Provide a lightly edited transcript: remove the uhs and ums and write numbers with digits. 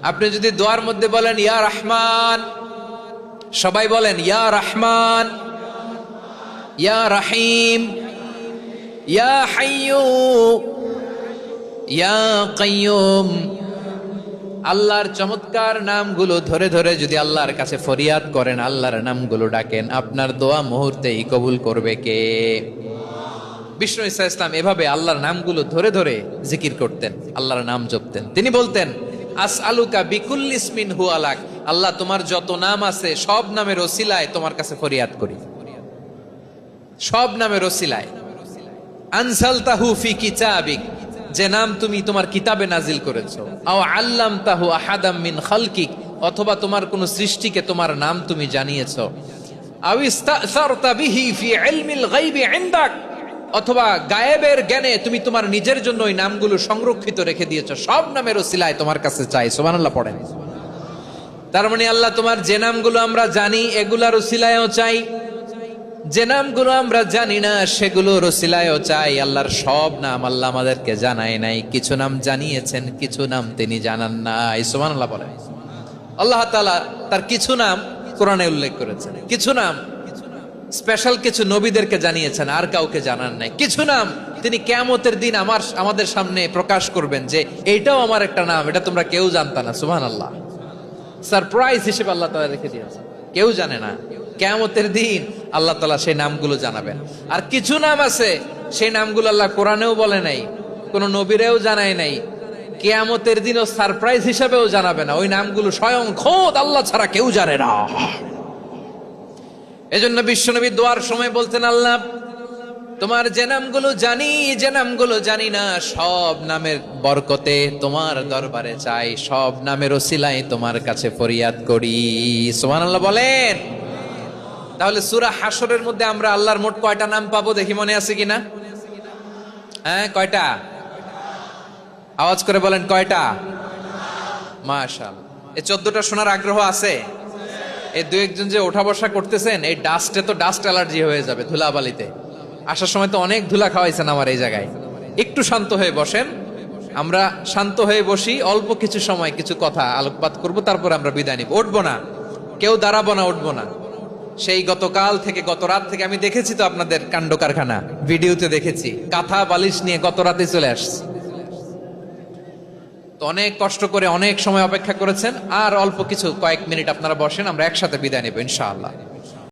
আপনি যদি দোয়ার মধ্যে বলেন ইয়া রহমান, সবাই বলেন ইয়া রহমান, ইয়া রহিম, ইয়া হাইয়্যু, ইয়া কাইয়্যুম, আল্লাহর চমৎকার নামগুলো ধরে ধরে যদি আল্লাহর কাছে ফরিয়াদ করেন, আল্লাহর নামগুলো ডাকেন, আপনার দোয়া মুহূর্তেই কবুল করবে কে? বিষ্ণু ঈসা ইসলাম এভাবে আল্লাহর নামগুলো ধরে ধরে জিকির করতেন, আল্লাহর নাম জপতেন। তিনি বলতেন আসআলুকা বিকুল্লি ইসমিন হুয়া লাক, আল্লাহ তোমার যত নাম আছে সব নামের ওসিলায় তোমার কাছে ফরিয়াদ করি, সব নামের ওসিলায়। আনসালতাহু ফি কিতাবিক, যে নাম তুমি তোমার কিতাবে নাজিল করেছো। আও আল্লামতাহু আহাদাম মিন খালকিক, অথবা তোমার কোন সৃষ্টিকে তোমার নাম তুমি জানিয়েছো। আও ইস্তাসারতা বিহি ফি ইলমিল গায়বি ইনদাক, অথবা গায়েবের জ্ঞানে তুমি তোমার নিজের জন্য ওই নামগুলো সংরক্ষিত রেখে দিয়েছো। সব নামের ওসিলায় তোমার কাছে চাই। সুবহানাল্লাহ পড়েন। তার মানে আল্লাহ তোমার যে নামগুলো আমরা জানি এগুলার ওসিলায়ও চাই, যে নামগুলো আমরা জানি না সেগুলোর ওসিলায়ও চাই। আল্লাহর সব নাম আল্লাহ আমাদেরকে জানায় নাই, কিছু নাম জানিয়েছেন, কিছু নাম তিনি জানান নাই। সুবহানাল্লাহ বলেন। আল্লাহ তাআলা তার কিছু নাম কোরআনে উল্লেখ করেছেন, কিছু নাম স্পেশাল কিছু নবীদেরকে জানিয়েছেন, আর কাউকে জানান নাই। কিছু নাম তিনি কিয়ামতের দিন আমাদের সামনে প্রকাশ করবেন যে এইটাও আমার একটা নাম, এটা তোমরা কেউ জানতা না। সুবহানাল্লাহ, সারপ্রাইজ হিসেবে আল্লাহ তাআলা রেখে দিয়েছেন, কেউ জানে না। কিয়ামতের দিন আল্লাহ তাআলা সেই নামগুলো জানাবেন। আর কিছু নাম আছে সেই নামগুলো আল্লাহ কোরআনেও বলে নাই, কোন নবীরেও জানায় নাই, কিয়ামতের দিনও সারপ্রাইজ হিসেবেও জানাবে না। ওই নামগুলো স্বয়ং খোদ আল্লাহ ছাড়া কেউ জানে না। এজন্য বিশ্বনবী দোয়ার সময় বলতেন, আল্লাহ তোমার যে নামগুলো জানি, যে নামগুলো জানি না, সব নামের বরকতে তোমার দরবারে চাই, সব নামের ওসিলায় তোমার কাছে ফরিয়াদ করি। সুবহানাল্লাহ বলেন। তাহলে সূরা হাশরের মধ্যে আমরা আল্লাহর মোট কয়টা নাম পাবো দেখি, মনে আছে কিনা? হ্যাঁ, কয়টা? আওয়াজ করে বলেন কয়টা? মাশাআল্লাহ। এই 14টা শোনার আগ্রহ আছে? এই দু একজন যে ওঠা বসা করতেছেন, এই ডাস্টে তো ডাস্ট অ্যালার্জি হয়ে যাবে, ধুলাবালিতে আসার সময় তো অনেক ধুলা খাওয়াইছেন আমার এই জায়গায়। একটু শান্ত হয়ে বসেন, আমরা শান্ত হয়ে বসি, অল্প কিছু সময় কিছু কথা আলোকপাত করব, তারপর আমরা বিদায় নিব। উঠবো না, কেউ দাঁড়াবো না, উঠবো না। সেই গতকাল থেকে, গত রাত থেকে আমি দেখেছি তো আপনাদের কাণ্ড কারখানা, ভিডিওতে দেখেছি, কাঁথা বালিশ নিয়ে গত রাতে চলে আসছে। তো অনেক কষ্ট করে অনেক সময় অপেক্ষা করেছেন, আর অল্প কিছু কয়েক মিনিট আপনারা বসেন, আমরা একসাথে বিদায় নেব ইনশাআল্লাহ।